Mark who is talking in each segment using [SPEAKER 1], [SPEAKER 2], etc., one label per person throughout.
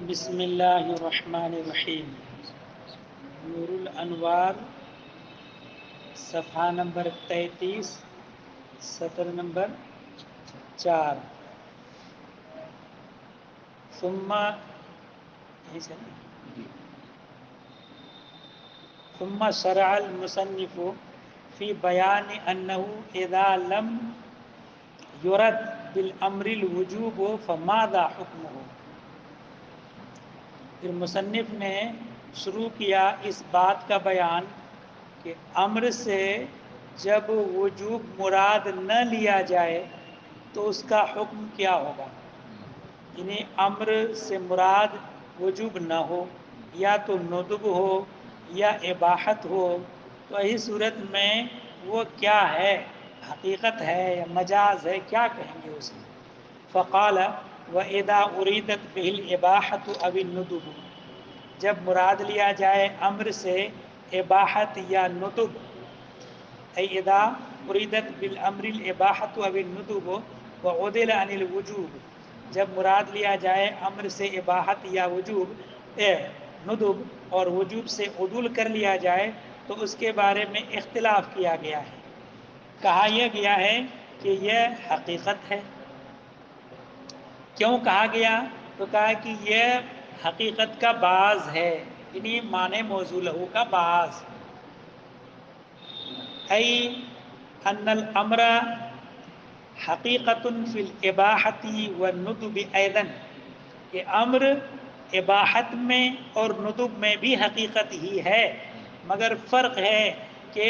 [SPEAKER 1] بسم اللہ الرحمن الرحیم۔ نور الانوار، صفحہ نمبر 33، سطر نمبر 4۔ ثم شرع المصنف فی بیان انه اذا لم یرد بالامر الوجوب فماذا حکمہ۔ پھر مصنف نے شروع کیا اس بات کا بیان کہ امر سے جب وجوب مراد نہ لیا جائے تو اس کا حکم کیا ہوگا۔ یعنی امر سے مراد وجوب نہ ہو، یا تو ندب ہو یا اباحت ہو، تو ایسی صورت میں وہ کیا ہے، حقیقت ہے یا مجاز ہے، کیا کہیں گے اسے۔ فقال وَإِذَا أُرِيدَتْ بِهِ الْإِبَاحَةُ أَوِ النُّدُبُ، جب مراد لیا جائے امر سے اباحت یا ندب، اے اذا اریدت بالامر الاباحة او الندب وعدل عن الوجوب، جب مراد لیا جائے امر سے اباحت یا وجوب ندب اور وجوب سے عدول کر لیا جائے تو اس کے بارے میں اختلاف کیا گیا ہے۔ کہا یہ گیا ہے کہ یہ حقیقت ہے۔ کیوں کہا گیا؟ تو کہا کہ یہ حقیقت کا بعض ہے، یعنی معنی موضوع لہو کا بعض، ای ان الامر حقیقت فی الاباحت والندب ایضا، کہ امر اباحت میں اور ندب میں بھی حقیقت ہی ہے، مگر فرق ہے کہ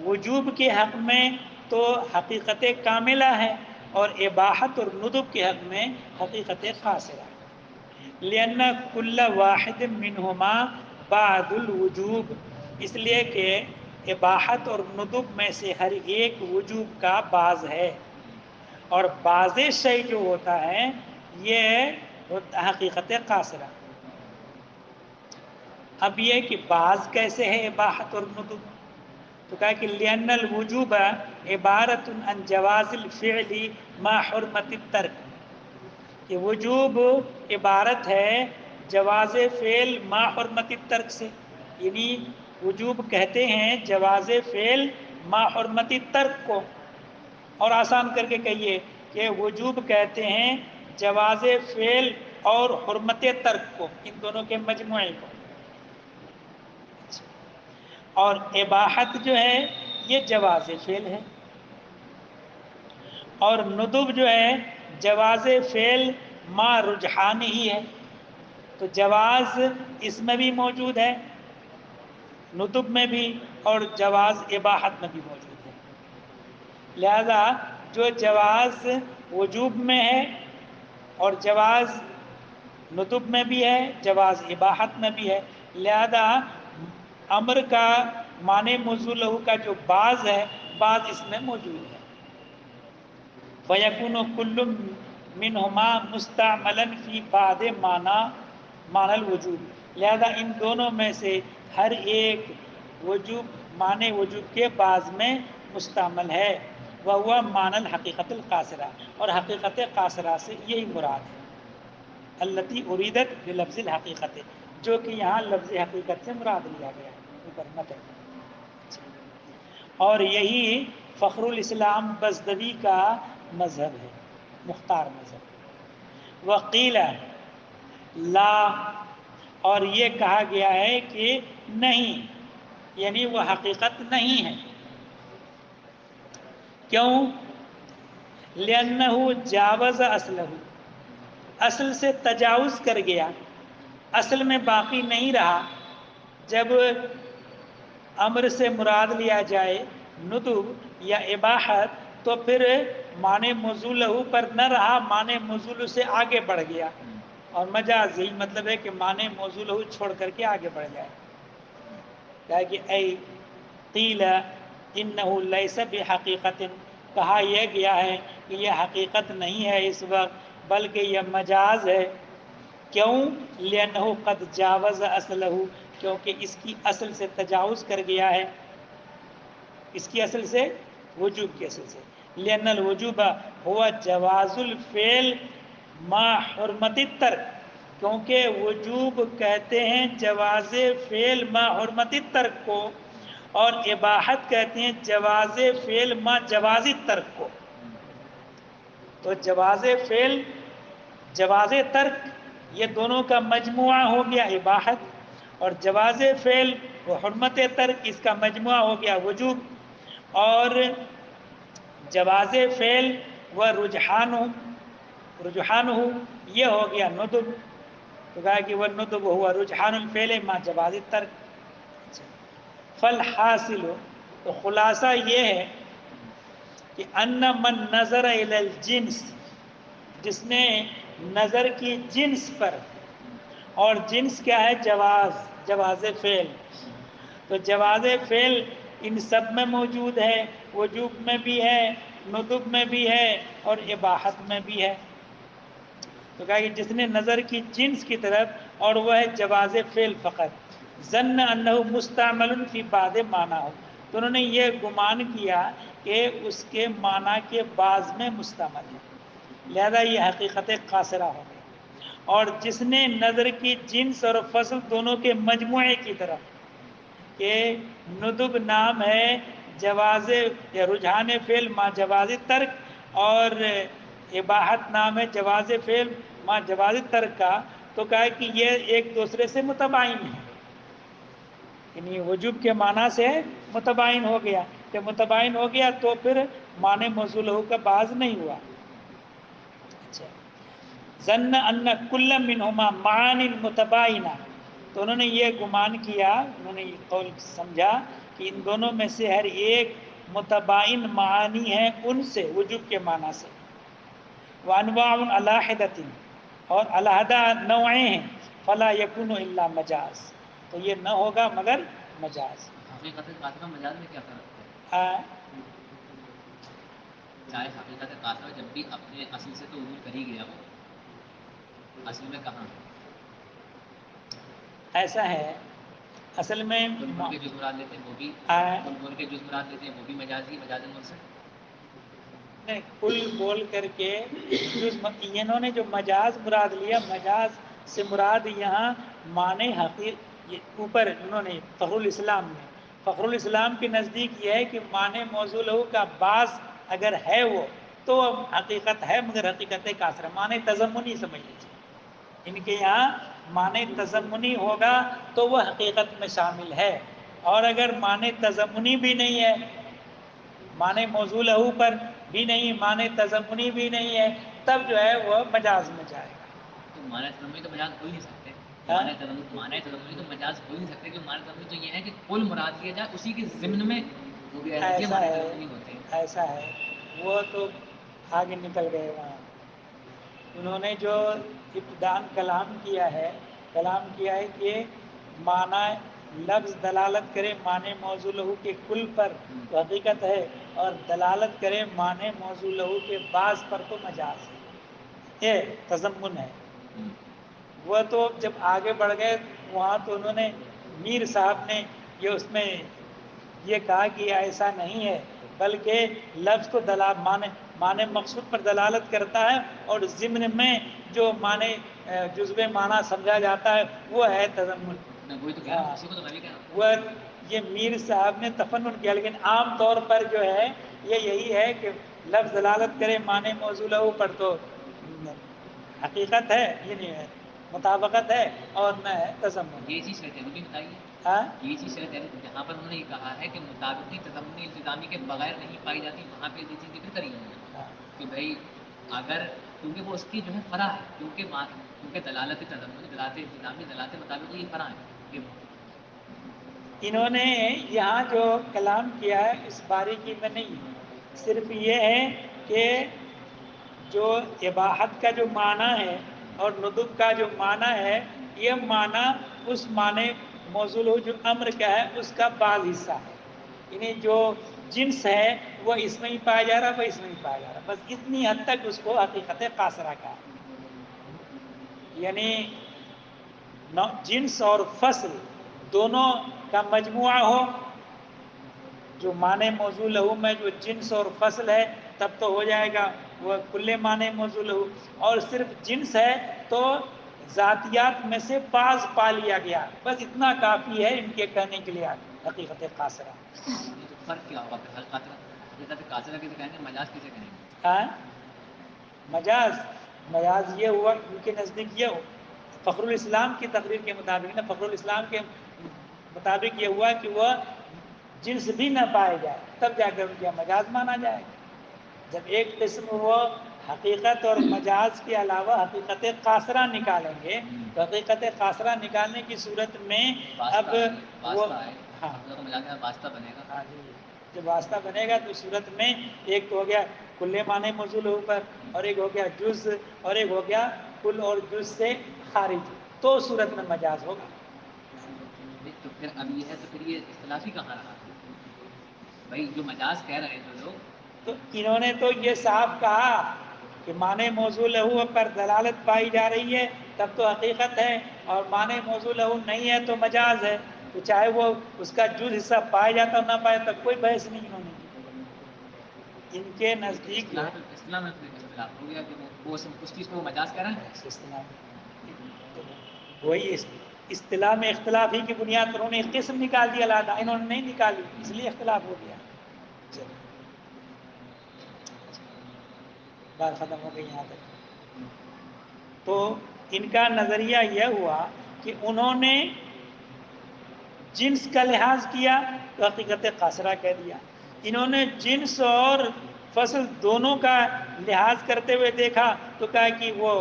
[SPEAKER 1] وجوب کے حق میں تو حقیقت کاملہ ہے اور اباحت اور ندب کے حق میں حقیقت قاصرہ ہے۔ لأن کل واحد منہما بعد الوجوب، اس لیے کہ اباحت اور ندب میں سے ہر ایک وجوب کا بعض ہے، اور بعض شیء جو ہوتا ہے یہ حقیقت قاصرہ۔ اب یہ کہ بعض کیسے ہے اباحت اور ندب، تو کہا کہ لأن الوجوب عبارت عن جواز الفعل ما حرمت الترک، کہ وجوب عبارت ہے جواز فعل ما حرمت الترک سے، یعنی وجوب کہتے ہیں جواز فعل ما حرمت الترک کو، اور آسان کر کے کہیے کہ وجوب کہتے ہیں جواز فعل اور حرمت ترک کو، ان دونوں کے مجموعے کو۔ اور اباحت جو ہے یہ جواز فعل ہے، اور ندب جو ہے جواز فعل ما رجحان ہی ہے، تو جواز اس میں بھی موجود ہے، ندب میں بھی، اور جواز اباحت میں بھی موجود ہے۔ لہذا جو جواز وجوب میں ہے اور جواز ندب میں بھی ہے، جواز اباحت میں بھی ہے، لہذا امر کا معنی موضوع لہو کا جو بعض ہے، بعض اس میں موجود ہے۔ فَيَكُونُ كُلٌّ مِّنْهُمَا مُسْتَعْمَلًا فِي بَعْضِ معنى الوجوب، لہذا ان دونوں میں سے ہر ایک وجوب معنی وجوب کے بعض میں مستعمل ہے، وَهُوَ معنى الحقیقت القاصرہ، اور حقیقت قاصرہ سے یہی مراد ہے، التي اریدت بلفظ الحقیقت، جو کہ یہاں لفظ حقیقت سے مراد لیا گیا ہے، اوپر متن۔ اور یہی فخر الاسلام بزدوی کا مذہب ہے، مختار مذہب۔ وقیل لا، اور یہ کہا گیا ہے کہ نہیں، یعنی وہ حقیقت نہیں ہے۔ کیوں؟ لأنہ جاوز اصلہ، اصل سے تجاوز کر گیا، اصل میں باقی نہیں رہا۔ جب امر سے مراد لیا جائے ندب یا اباحت تو پھر معنی موضوع لہو پر نہ رہا، معنی موضوع لہو سے آگے بڑھ گیا، اور مجاز یہی مطلب ہے کہ معنی موضوع لہو چھوڑ کر کے آگے بڑھ جائے۔ کہا کہ اے قیل انہ لیس بحقیقت، کہا یہ گیا ہے کہ یہ حقیقت نہیں ہے اس وقت بلکہ یہ مجاز ہے۔ کیوں؟ لأنہ قد جاوز اصلہ، کیونکہ اس کی اصل سے تجاوز کر گیا ہے، اس کی اصل سے وجوب کی اصل سے۔ لأن الوجوب هو جواز الفعل ما حرمت الترک، کیونکہ وجوب کہتے ہیں جواز فعل ما حرمت ترک کو، اور اباحت کہتے ہیں جواز فعل ما جواز ترک کو۔ تو جواز فعل، جواز ترک، یہ دونوں کا مجموعہ ہو گیا اباحت، اور جواز فعل و حرمت ترک اس کا مجموعہ ہو گیا وجوب، اور جواز فعل و رجحان ہو یہ ہو گیا ندب۔ تو کہا کہ وہ ندب ہوا رجحان الفعل ما جواز ترک۔ فالحاصل، تو خلاصہ یہ ہے کہ ان من نظر الی الجنس، جس نے نظر کی جنس پر، اور جنس کیا ہے؟ جواز فعل، تو جواز فعل ان سب میں موجود ہے، وجوب میں بھی ہے، ندب میں بھی ہے، اور اباحت میں بھی ہے۔ تو کہا کہ جس نے نظر کی جنس کی طرف، اور وہ ہے جواز فعل فقط، ظن انہ مستعمل فی بعض معنی ہو، تو انہوں نے یہ گمان کیا کہ اس کے معنی کے بعض میں مستعمل ہے، لہذا یہ حقیقت قاصرہ ہو گئی۔ اور جس نے نظر کی جنس اور فصل دونوں کے مجموعے کی طرف، کہ ندب نام ہے جواز یا رجحان فعل ما جواز ترک، اور اباحت نام ہے جواز فعل ما جواز ترک کا، تو کہا کہ یہ ایک دوسرے سے متباین ہے، یعنی وجوب کے معنی سے متباین ہو گیا۔ جب متباین ہو گیا تو پھر معنی موصول ہو کا باز نہیں ہوا۔ اچھا، ظن ان کل منہما معانی متباینہ، تو انہوں نے یہ گمان کیا، انہوں نے یہ قول سمجھا کہ ان دونوں میں سے ہر ایک متباین معانی ہیں ان سے، وجوب کے معنی سے، وانواع علیحدۃ، اور علیحدہ نوعیں ہیں، فلا یکون الا مجاز، تو یہ نہ ہوگا مگر مجاز۔
[SPEAKER 2] حقیقت قاصرہ مجاز میں کیا فرق ہے؟ چاہے حقیقت قاصرہ جب بھی اپنے اصل سے تو عبور کر ہی گیا ہو، اصل میں کہاں
[SPEAKER 1] ایسا ہے اصل میں
[SPEAKER 2] کل بول کے جز مراد لیتے ہیں وہ بھی، کل بول کے جز مراد لیتے ہیں وہ بھی مجازی، مجاز مرسل۔
[SPEAKER 1] نہیں، کل بول کر کے انہوں نے جو مجاز مراد لیا، مجاز سے مراد یہاں معنی حقیق، اوپر انہوں نے فخر الاسلام میں، فخر الاسلام کے نزدیک یہ ہے کہ معنی موصول ہو کا بعض اگر ہے وہ تو حقیقت ہے، مگر حقیقت قاصرہ، معنی تضمنی سمجھ لیجیے، ان کے یہاں معنی تضمنی ہوگا تو وہ حقیقت میں شامل ہے، اور اگر معنی تضمنی بھی نہیں ہے، معنی موصول لہو پر بھی نہیں، معنی تضمنی بھی نہیں ہے، تب جو ہے وہ مجاز میں جائے گا۔
[SPEAKER 2] تو معنی تضمنی تو مجاز ہو ہی نہیں سکتے، معنی تضمنی تو مجاز ہو ہی نہیں سکتے، کہ معنی تضمنی تو یہ ہے کہ کل مراد لیا جائے اسی کے ضمن میں، وہ بھی یہ
[SPEAKER 1] ایسا
[SPEAKER 2] معنی
[SPEAKER 1] ہے،
[SPEAKER 2] تضمنی ہوتے ہیں۔
[SPEAKER 1] ایسا ہے، وہ تو آگے نکل گئے وہاں۔ انہوں نے جو ابتداءً کلام کیا ہے کہ معنی لفظ دلالت کرے معنی موصول لہو کے کل پر تو حقیقت ہے، اور دلالت کرے معنی موصول لہو کے بعض پر تو مجاز ہے، یہ تضمن ہے۔ وہ تو جب آگے بڑھ گئے وہاں تو انہوں نے، میر صاحب نے یہ اس میں یہ کہا کہ ایسا نہیں ہے، بلکہ لفظ کو معنی مقصود پر دلالت کرتا ہے، اور ضمن میں جو معنی جزو معنی سمجھا جاتا ہے وہ ہے تضمن۔ وہ یہ میر صاحب نے تفنن کیا، لیکن عام طور پر جو ہے یہ یہی ہے کہ لفظ دلالت کرے معنی موصول لہو پر تو حقیقت ہے، یہ نہیں ہے، مطابقت ہے، اور نہ ہے تضمن۔
[SPEAKER 2] یہ چیز کہتے ہیں بھی بتائیے، یہ چیز کہتے ہیں جہاں پر انہوں نے یہ کہا ہے کہ مطابقی تضمنی التزامی کے بغیر نہیں پائی جاتی، وہاں پہ یہ چیز ذکر کری ہے کہ بھائی اگر، کیونکہ وہ اس کی جو ہے فرع ہے، کیونکہ دلالت تضمنی، دلالت التزامی، دلالت مطابق یہ فرع ہے۔
[SPEAKER 1] انہوں نے یہاں جو کلام کیا ہے اس باریکی میں نہیں، صرف یہ ہے کہ جو اباحت کا جو معنی ہے اور ندب کا جو معنی ہے، یہ معنی اس معنی موصول ہو جو امر کا ہے اس کا بعض حصہ ہے، یعنی جو جنس ہے وہ اس میں ہی پایا جا رہا ہے، وہ اس میں ہی پایا جا رہا ہے، بس اتنی حد تک اس کو حقیقت قاصرہ کا ہے، یعنی جنس اور فصل دونوں کا مجموعہ ہو، جو معنی موصول لہو میں جو جنس اور فصل ہے تب تو ہو جائے گا وہ کل معنی موصول لہو، اور صرف جنس ہے تو ذاتیات میں سے بعض پا لیا گیا، بس اتنا کافی ہے ان کے کہنے کے لیے حقیقت قاصرہ۔
[SPEAKER 2] فرق کیا ہوگا پھر حقیقت قاصرہ کسے کہیں گے، مجاز کسے کہیں گے؟
[SPEAKER 1] ہاں مجاز یہ ہوا ان کے نزدیک، یہ فخر الاسلام کی تقریر کے مطابق نا، فخر الاسلام کے مطابق یہ ہوا کہ وہ جنس بھی نہ پائے جائے تب جا کر ان کا مجاز مانا جائے گا۔ جب ایک قسم وہ حقیقت اور مجاز کے علاوہ حقیقت قاصرہ نکالیں گے تو حقیقت قاصرہ نکالنے کی صورت میں اب وہ
[SPEAKER 2] واسطہ بنے گا۔
[SPEAKER 1] ہاں جی، جب واسطہ بنے گا تو صورت میں ایک تو ہو گیا کل معنی موصول اوپر، اور ایک ہو گیا جز، اور ایک ہو گیا کل اور جز سے خارج، تو صورت میں مجاز ہوگا۔
[SPEAKER 2] تو پھر اب یہ ہے تو پھر یہ اختلافی کہاں رہا بھائی؟ جو مجاز کہہ رہے ہیں جو لوگ،
[SPEAKER 1] تو انہوں نے تو یہ صاف کہا کہ معنی موصول لہو پر دلالت پائی جا رہی ہے تب تو حقیقت ہے، اور معنی موصول لہو نہیں ہے تو مجاز ہے، تو چاہے وہ اس کا جز حصہ پایا جاتا اور نہ پایا تب کوئی بحث نہیں انہوں نے کی۔ ان کے نزدیک
[SPEAKER 2] اسلام میں اختلاف ہو گیا کہ وہ اس چیز کو مجاز کہہ رہے ہیں۔
[SPEAKER 1] وہی اصطلاح میں اختلاف ہی کی بنیاد پر انہوں نے ایک قسم نکال دیا علیحدہ، انہوں نے نہیں نکالی، اس لیے اختلاف ہو گیا۔ بات ختم ہو گئی یہاں تک۔ تو ان کا نظریہ یہ ہوا کہ انہوں نے جنس کا لحاظ کیا تو حقیقت قاصرہ کہہ دیا، انہوں نے جنس اور فصل دونوں کا لحاظ کرتے ہوئے دیکھا تو کہا کہ وہ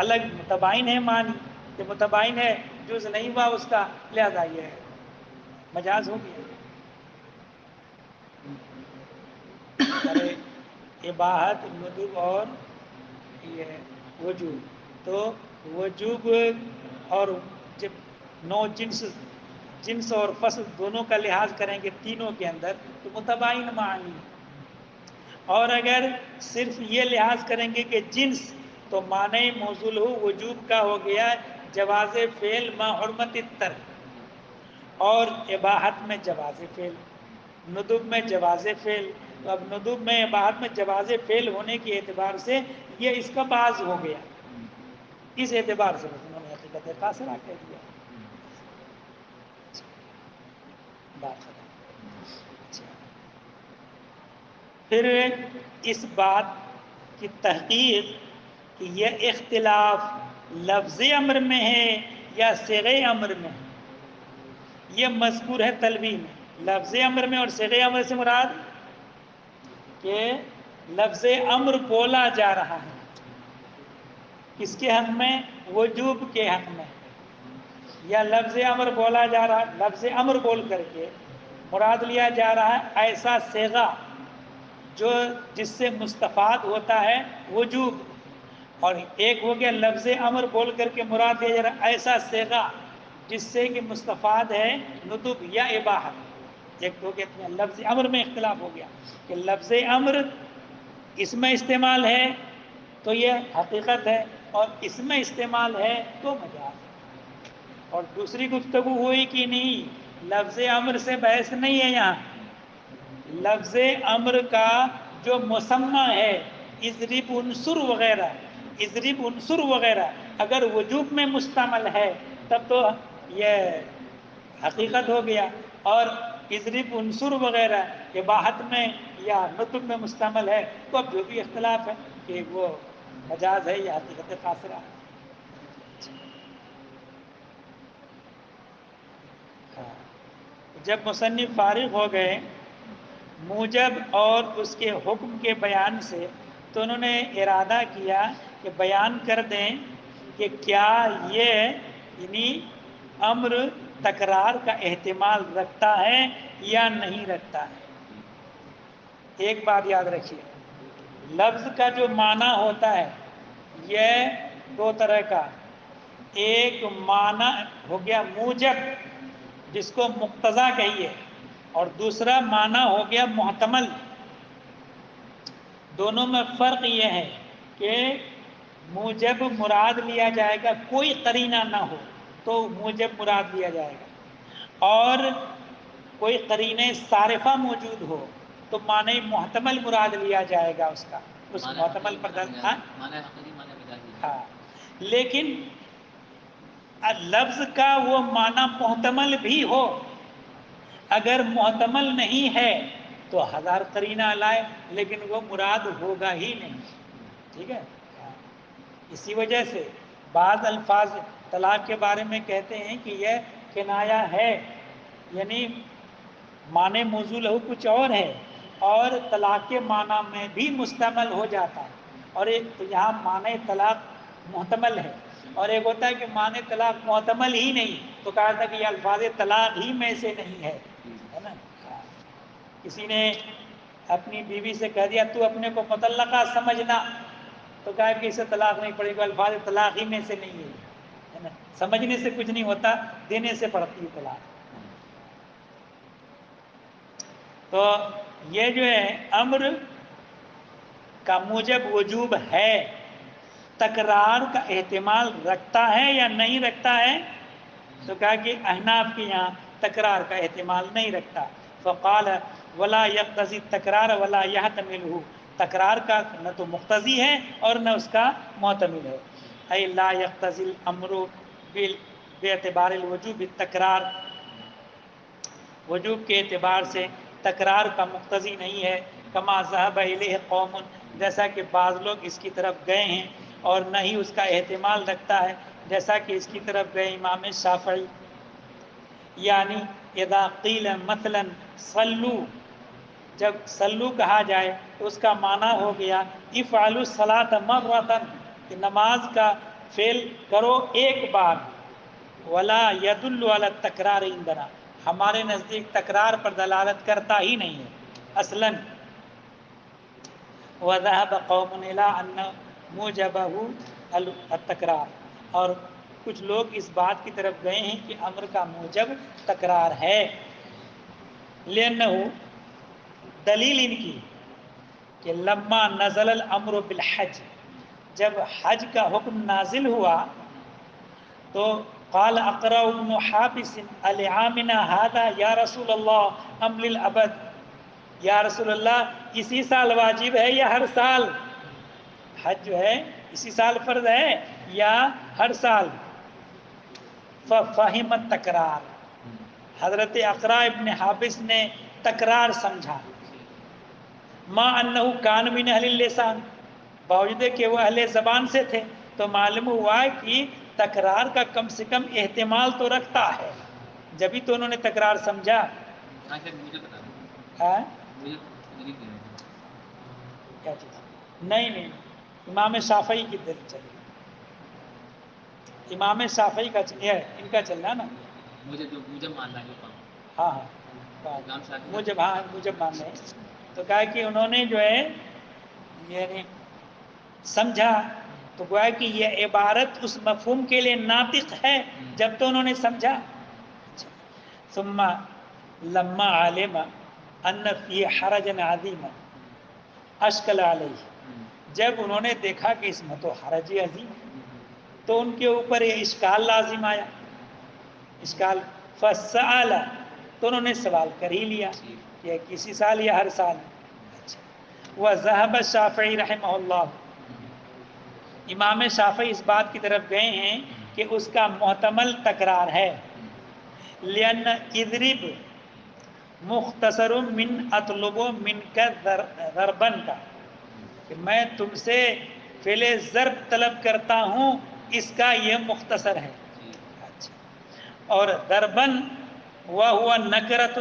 [SPEAKER 1] الگ متباین ہے، معنی کہ متباین ہے، جز نہیں ہوا اس کا، لہذا یہ مجاز ہو گیا۔ ارے اباحت، ندب اور یہ وجوب، تو وجوب اور جب نو جنس اور فصل دونوں کا لحاظ کریں گے تینوں کے اندر تو متباین معنی، اور اگر صرف یہ لحاظ کریں گے کہ جنس تو معنی موصول ہو وجوب کا ہو گیا جواز فعل ما حرمت الترک، اور اباحت میں جواز فعل، ندب میں جواز فعل، تو اب ندب میں اباحت میں جواز فعل ہونے کے اعتبار سے یہ اس کا باز ہو گیا، اس اعتبار سے انہوں نے حقیقت قاصرہ کہہ دیا۔ بات ختم۔ پھر اس بات کی تحقیق کہ یہ اختلاف لفظ امر میں ہے یا صیغہ امر میں ہے، یہ مذکور ہے طلبی میں۔ لفظ امر میں اور صیغہ امر سے مراد کہ لفظ امر بولا جا رہا ہے کس کے حق میں؟ وجوب کے حق میں، یا لفظ امر بولا جا رہا ہے، لفظ امر بول کر کے مراد لیا جا رہا ہے ایسا صیغہ جو جس سے مستفاد ہوتا ہے وجوب، اور ایک ہو گیا لفظ امر بول کر کے مراد لیا جا رہا ہے ایسا صیغہ جس سے کہ مستفاد ہے ندب یا اباحت۔ ایک ہو گیا لفظ امر میں اختلاف ہو گیا کہ لفظ امر اس میں استعمال ہے تو یہ حقیقت ہے، اور اس میں استعمال ہے تو مجاز ہے۔ اور دوسری گفتگو ہوئی کہ نہیں، لفظ امر سے بحث نہیں ہے یہاں، لفظ امر کا جو مسمى ہے اضرب انصر وغیرہ، اضرب انصر وغیرہ اگر وجوب میں مستعمل ہے تب تو یہ حقیقت ہو گیا، اور اضرب انصر وغیرہ اباحت میں یا ندب میں مستعمل ہے تو اب جو بھی اختلاف ہے کہ وہ مجاز ہے یا حقیقت قاصرہ ہے۔ جب مصنف فارغ ہو گئے موجب اور اس کے حکم کے بیان سے تو انہوں نے ارادہ کیا کہ بیان کر دیں کہ کیا یہ یعنی امر تکرار کا احتمال رکھتا ہے یا نہیں رکھتا ہے۔ ایک بات یاد رکھیے، لفظ کا جو معنی ہوتا ہے یہ دو طرح کا، ایک معنی ہو گیا موجب جس کو مقتضا کہیے، اور دوسرا معنی ہو گیا محتمل۔ دونوں میں فرق یہ ہے کہ موجب مراد لیا جائے گا کوئی قرینہ نہ ہو تو موجب مراد لیا جائے گا، اور کوئی قرینے صارفہ موجود ہو تو معنی محتمل مراد لیا جائے گا اس کا، اس محتمل پر ہاں لیکن لفظ کا وہ معنی محتمل بھی ہو، اگر محتمل نہیں ہے تو ہزار قرینہ لائے لیکن وہ مراد ہوگا ہی نہیں، ٹھیک ہے۔ اسی وجہ سے بعض الفاظ طلاق کے بارے میں کہتے ہیں کہ یہ کنایا ہے، یعنی معنی موضوع لہو کچھ اور ہے اور طلاق کے معنی میں بھی مستعمل ہو جاتا ہے، اور ایک تو یہاں معنی طلاق محتمل ہے، اور ایک ہوتا ہے کہ معنی طلاق محتمل ہی نہیں، تو کہا تھا کہ یہ الفاظ طلاق ہی میں سے نہیں ہے نا۔ کسی نے اپنی بیوی سے کہہ دیا تو اپنے کو مطلقہ سمجھنا، تو کہا کہ اسے طلاق نہیں پڑے گا، الفاظ طلاق ہی میں سے نہیں ہے نا۔ سمجھنے سے کچھ نہیں ہوتا، دینے سے پڑتی ہے طلاق۔ تو یہ جو ہے امر کا موجب وجوب ہے، تکرار کا احتمال رکھتا ہے یا نہیں رکھتا ہے؟ تو کہا کہ احناف کے یہاں تکرار کا احتمال نہیں رکھتا۔ فقال ولا یقتضی تکرار ولا یحتملہ، تکرار کا نہ تو مقتضی ہے اور نہ اس کا محتمل ہے۔ اے لا یقتضی الامر باعتبار الوجوب التکرار، وجوب کے اعتبار سے تکرار کا مقتضی نہیں ہے۔ کما ذهب الیہ قوم، جیسا کہ بعض لوگ اس کی طرف گئے ہیں، اور نہ ہی اس کا احتمال رکھتا ہے جیسا کہ اس کی طرف گئے امام شافعی۔ یعنی اذا قیل مثلا صلو، جب صلو کہا جائے تو اس کا معنی ہو گیا افعلوا الصلاۃ مرۃ، کہ نماز کا فعل کرو ایک بار، ولا يدل على التکرار عندنا، ہمارے نزدیک تکرار پر دلالت کرتا ہی نہیں ہے اصلاً۔ وذهب قوم الى ان موجبه التکرار، اور کچھ لوگ اس بات کی طرف گئے ہیں کہ امر کا موجب تکرار ہے۔ لأنه، دلیل ان کی کہ لما نزل الامر بالحج، جب حج کا حکم نازل ہوا تو قال اقرأ بن حابس العامنا هذا یا رسول اللہ ام للابد، یا رسول اللہ اسی سال واجب ہے یا ہر سال؟ حج جو ہے اسی سال فرض ہے یا ہر سال؟ ففہم التکرار، حضرت اقرا ابن حابس نے تکرار سمجھا۔ ما انہ کان من اہل اللسان، باوجود کہ وہ اہل زبان سے تھے، تو معلوم ہوا کہ تکرار کا کم سے کم احتمال تو رکھتا ہے، جبھی تو انہوں نے تکرار سمجھا۔ ہاں کیا چیز؟ نہیں، امام شافعی کی دل چلی، امام شافعی کا ان کا چلنا نا،
[SPEAKER 2] مجھے ماننا ہے،
[SPEAKER 1] ہاں موجب، ہاں موجب مان رہے ہیں۔ تو کہا کہ انہوں نے جو ہے یعنی سمجھا، تو گویا کہ یہ عبارت اس مفہوم کے لیے ناطق ہے جب تو انہوں نے سمجھا۔ ثم لما علم ان فی حرجا عظیما اشکل علیہ، جب انہوں نے دیکھا کہ اس میں تو حرج عظیم، تو ان کے اوپر یہ اشکال لازم آیا، اشکال فسأل، تو انہوں نے سوال کر ہی لیا کہ کسی سال یا ہر سال۔ وذهب الشافعی رحمہ اللہ، امام شافعی اس بات کی طرف گئے ہیں کہ اس کا محتمل تکرار ہے۔ لأن اضرب مختصر من اطلب من کا ضربن کا، کہ میں تم سے فعل ضرب طلب کرتا ہوں، اس کا یہ مختصر ہے۔ اور ضربن وہو نکرۃ،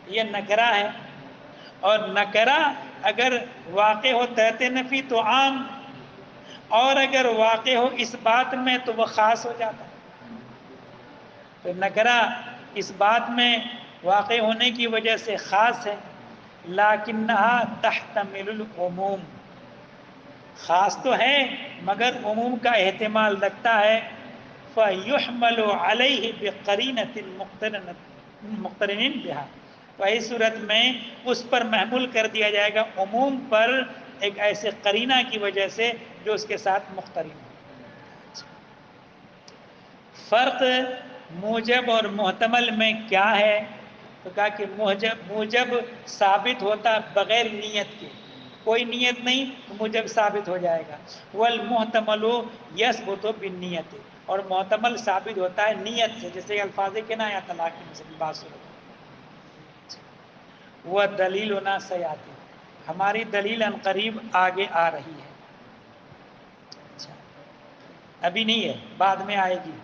[SPEAKER 1] یہ نکرہ ہے، اور نکرہ اگر واقع ہو تحت نفی تو عام، اور اگر واقع ہو اس بات میں تو وہ خاص ہو جاتا ہے۔ تو نکرہ اس بات میں واقع ہونے کی وجہ سے خاص ہے، لیکنہا تحتمل العموم، خاص تو ہے مگر عموم کا احتمال رکھتا ہے۔ فَيُحْمَلُ عَلَيْهِ بِقَرِينَةٍ مُقْتَرِنٍ بِهَا، تو اس صورت میں اس پر محمول کر دیا جائے گا عموم پر، ایک ایسے قرینہ کی وجہ سے جو اس کے ساتھ مقترن ہے۔ فرق موجب اور محتمل میں کیا ہے؟ تو کہا کہ موجب ثابت ہوتا بغیر نیت کے، کوئی نیت نہیں تو موجب ثابت ہو جائے گا. والمحتمل یثبت بالنیت، اور محتمل ثابت ہوتا ہے نیت سے، جیسے الفاظ کنایہ یا طلاق میں سے بھی بات سنو. وہ دلیل ہونا سیاتی، ہماری دلیل ان قریب آگے آ رہی ہے. اچھا ابھی نہیں ہے، بعد میں آئے گی.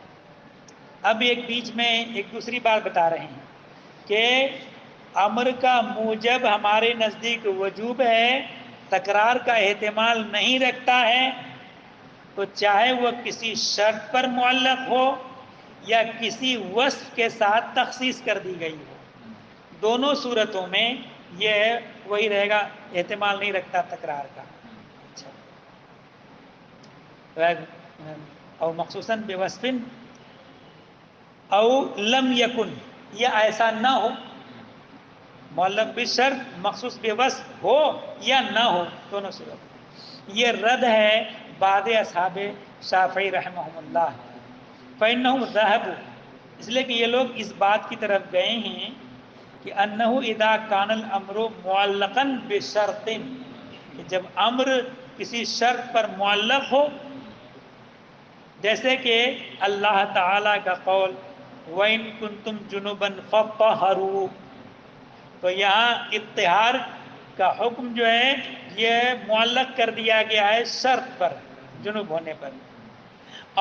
[SPEAKER 1] اب ایک بیچ میں ایک دوسری بات بتا رہے ہیں کہ امر کا موجب ہمارے نزدیک وجوب ہے، تکرار کا احتمال نہیں رکھتا ہے، تو چاہے وہ کسی شرط پر معلق ہو یا کسی وصف کے ساتھ تخصیص کر دی گئی ہو، دونوں صورتوں میں یہ وہی رہے گا، احتمال نہیں رکھتا تکرار کا. او مخصوصاً بے وصف او لم یکن، یا ایسا نہ ہو، معلق بشرط مخصوص بے وصف ہو یا نہ ہو، دونوں صورت. یہ رد ہے بعد اصحاب شافعی رحمہم اللہ. فإنهم ذهبوا، اس لیے کہ یہ لوگ اس بات کی طرف گئے ہیں کہ انہ اذا کان الامر معلقا بشرط، کہ جب امر کسی شرط پر معلق ہو، جیسے کہ اللہ تعالی کا قول وَإِن كُنتُمْ جُنُبًا فَطَّهَّرُوا، تو یہاں اطہار کا حکم جو ہے یہ معلق کر دیا گیا ہے شرط پر، جنوب ہونے پر.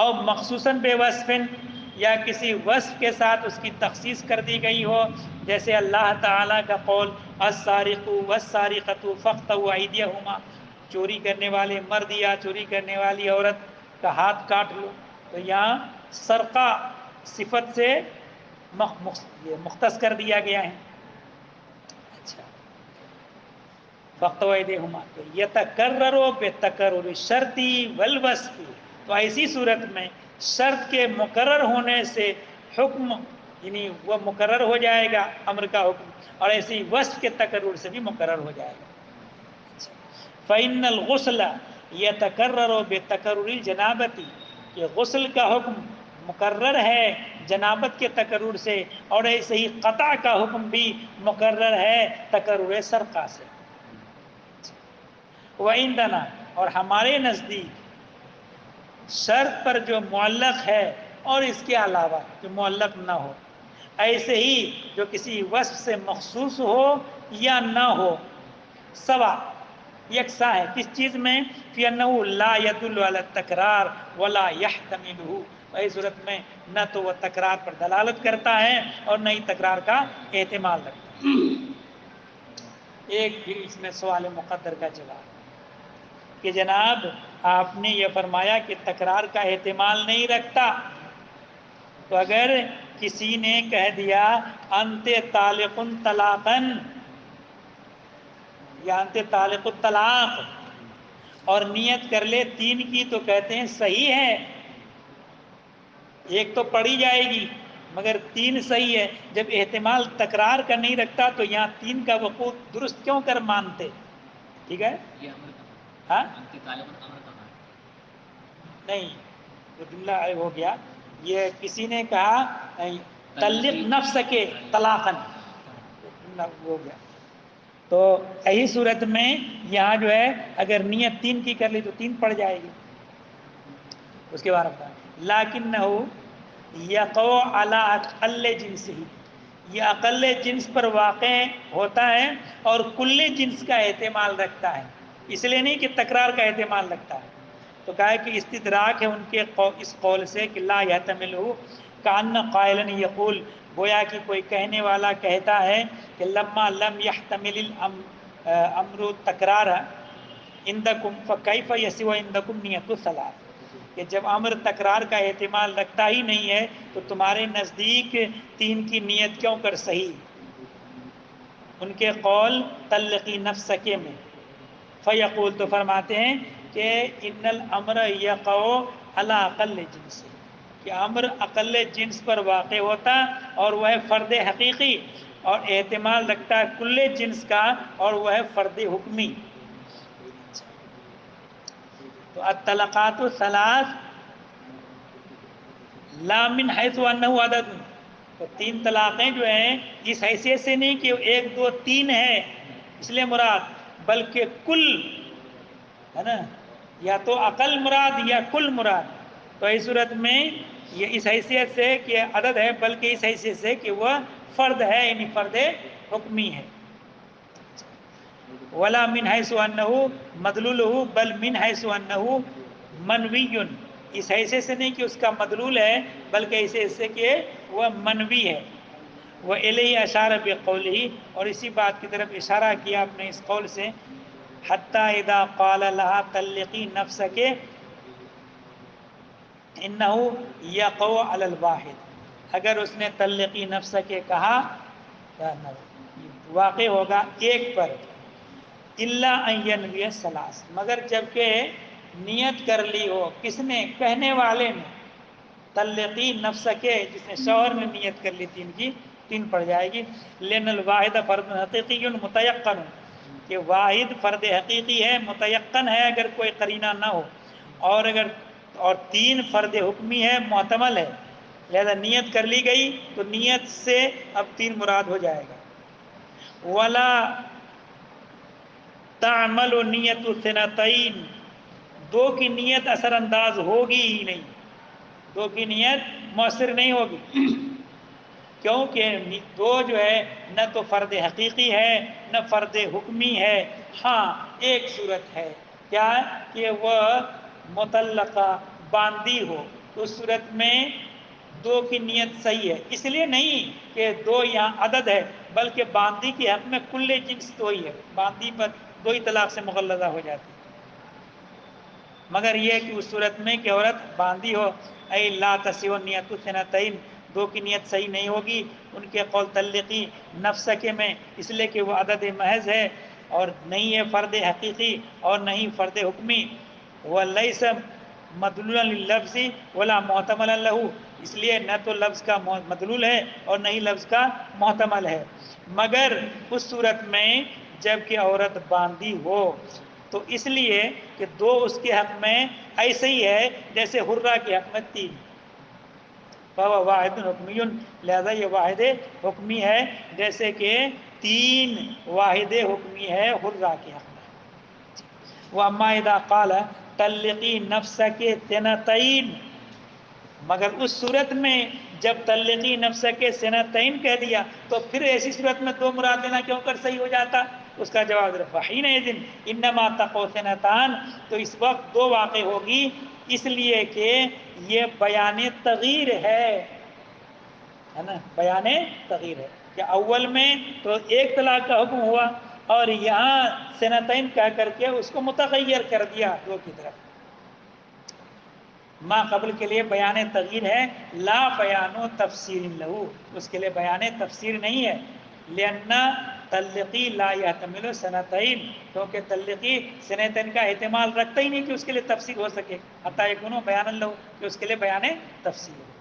[SPEAKER 1] اور مخصوصاً بے وصف، یا کسی وصف کے ساتھ اس کی تخصیص کر دی گئی ہو، جیسے اللہ تعالیٰ کا قول السارق والسارقۃ فاقطعوا ایدیہما، چوری کرنے والے مرد یا چوری کرنے والی عورت کا ہاتھ کاٹ لو. تو یہاں سرقہ صفت سے مختص کر دیا گیا ہے. اچھا فاقطعوا ایدیہما یتکرر بتکرر الشرط والوصف، تو ایسی صورت میں شرط کے مقرر ہونے سے حکم یعنی وہ مقرر ہو جائے گا امر کا حکم، اور ایسی وصف کے تکرر سے بھی مقرر ہو جائے گا. فإن الغسل يتكرر بتكرر الجنابة، کہ غسل کا حکم مقرر ہے جنابت کے تکرر سے، اور ایسے ہی قطع کا حکم بھی مقرر ہے تکرر سرقہ سے. وعندنا، اور ہمارے نزدیک شرط پر جو معلق ہے اور اس کے علاوہ جو معلق نہ ہو، ایسے ہی جو کسی وصف سے مخصوص ہو یا نہ ہو، سوا یکساں ہے. کس چیز میں؟ فی انہ لا یدل علی التکرار ولا یحتملہ، اس صورت میں نہ تو وہ تکرار پر دلالت کرتا ہے اور نہ ہی تکرار کا احتمال رکھتا ہے. ایک پھر اس میں سوال مقدر کا جواب کہ جناب آپ نے یہ فرمایا کہ تکرار کا احتمال نہیں رکھتا، تو اگر کسی نے کہہ دیا انت طالق طلاقا یا انت طالق الطلاق اور نیت کر لے 3 کی، تو کہتے ہیں صحیح ہے، ایک تو پڑھی جائے گی مگر 3 صحیح ہے. جب احتمال تکرار کا نہیں رکھتا تو یہاں 3 کا وقوع درست کیوں کر مانتے؟ ٹھیک ہے ہاں نہیں، وہ جملہ ہو گیا. یہ کسی نے کہا طلق نفس کے طلاقاً، ہو گیا. تو یہی صورت میں یہاں جو ہے اگر نیت 3 کی کر لی تو 3 پڑ جائے گی. اس کے بعد لیکنہ یقع علی اقل جنس ہی، یہ اقل جنس پر واقع ہوتا ہے اور کل جنس کا احتمال رکھتا ہے، اس لیے نہیں کہ تکرار کا احتمال رکھتا ہے. تو کہا ہے کہ استدراک ہے ان کے اس قول سے کہ لا یحتملہ کأن قائلا یقول، گویا کہ کوئی کہنے والا کہتا ہے کہ لما لم یحتمل الامر تکرار عندکم فکیف یسوء عندکم نیت الثلاث، کہ جب امر تکرار کا احتمال رکھتا ہی نہیں ہے تو تمہارے نزدیک 3 کی نیت کیوں کر صحیح؟ ان کے قول طلقی نفسکے میں. فیقول، تو فرماتے ہیں کہ ان الامر یقع علی اقل جنس، کہ امر اقل جنس پر واقع ہوتا اور وہ ہے فرد حقیقی، اور احتمال رکھتا ہے کل جنس کا اور وہ ہے فرد حکمی. تو الطلقات الثلاث لا من حیث انہ عدد، تو 3 طلاقیں جو ہیں اس حیثیت سے نہیں کہ 1 2 3 ہے، اس لیے مراد بلکہ کل ہے نا، یا تو عقل مراد یا کل مراد. تو اس صورت میں یہ اس حیثیت سے کہ عدد ہے، بلکہ اس حیثیت سے کہ وہ فرد ہے، یعنی فرد حکمی ہے. ولا من حیث انہ مدلولہ بل من حیث انہ منوی، اس حیثیت سے نہیں کہ اس کا مدلول ہے، بلکہ اس حیثیت سے کہ وہ منوی ہے. وہ الیہ اشارہ بقولہ، اور اسی بات کی طرف اشارہ کیا اپنے اس قول سے، حتی اذا قال لها طلقی نفسک انہ یقع علی الواحد، اگر اس نے طلقی نفس کے کہا واقع ہوگا ایک پر، الا ان ینوی ثلاث، مگر جب کہ نیت کر لی ہو، کس نے؟ کہنے والے نے. طلقی نفس کے، جس نے شوہر نے نیت کر لی تین کی، تین پڑ جائے گی. لین الواحد فرد حقیقی متیقن، کہ واحد فرد حقیقی ہے، متیقن ہے اگر کوئی قرینہ نہ ہو، اور تین فرد حکمی ہے، محتمل ہے. لہذا نیت کر لی گئی تو نیت سے اب تین مراد ہو جائے گا. ولا تعمل نیت الثنتین، دو کی نیت اثر انداز ہوگی ہی نہیں، دو کی نیت مؤثر نہیں ہوگی، کیونکہ دو جو ہے نہ تو فرد حقیقی ہے نہ فرد حکمی ہے. ہاں ایک صورت ہے، کیا؟ کہ وہ مطلقہ باندی ہو، تو اس صورت میں دو کی نیت صحیح ہے. اس لیے نہیں کہ دو یہاں عدد ہے، بلکہ باندی کے حق میں کل جنس دو ہی ہے، باندی پر دو ہی طلاق سے مغلظہ ہو جاتی ہے. مگر یہ کہ اس صورت میں کہ عورت باندی ہو، اے لا تصح نیت الثنتین، دو کی نیت صحیح نہیں ہوگی. ان کے قول طلقی نفسکے میں، اس لیے کہ وہ عدد محض ہے اور نہیں ہے فرد حقیقی اور نہیں فرد حکمی. ولیس مدلولا لللفظ ولا محتملا لہ، اس لیے نہ تو لفظ کا مدلول ہے اور نہیں لفظ کا محتمل ہے. مگر اس صورت میں جب کہ عورت باندی ہو تو اس لیے کہ دو اس کے حق میں ایسے ہی ہے جیسے حرہ کے حق میں تین، فهو واحد حکمی، لہذا یہ واحد حکمی ہے جیسے کہ تین واحد حکمی ہے حرہ کے حق میں. واما اذا قال طلقی نفسک ثنتین، مگر اس صورت میں جب طلقی نفسک ثنتین کہہ دیا تو پھر ایسی صورت میں دو مراد لینا کیوں کر صحیح ہو جاتا؟ اس کا جواب فحینئذ انما تقع ثنتان، تو اس وقت دو واقع ہوگی، اس لیے کہ یہ بیان تغییر ہے نا، بیان تغییر ہے کہ اول میں تو ایک طلاق کا حکم ہوا اور یہاں ثنتین کہہ کر کے اس کو متغیر کر دیا دو کی طرف. ما قبل کے لیے بیان تغییر ہے، لا بیان و تفسیر لہو، اس کے لیے بیان تفسیر نہیں ہے. لأن تلقی لا یحتمل ثنتین، کیونکہ تلقی ثنتین کا احتمال رکھتا ہی نہیں کہ اس کے لیے تفسیر ہو سکے، حتی یکون بیان لہو، کہ اس کے لیے بیان تفسیر ہو.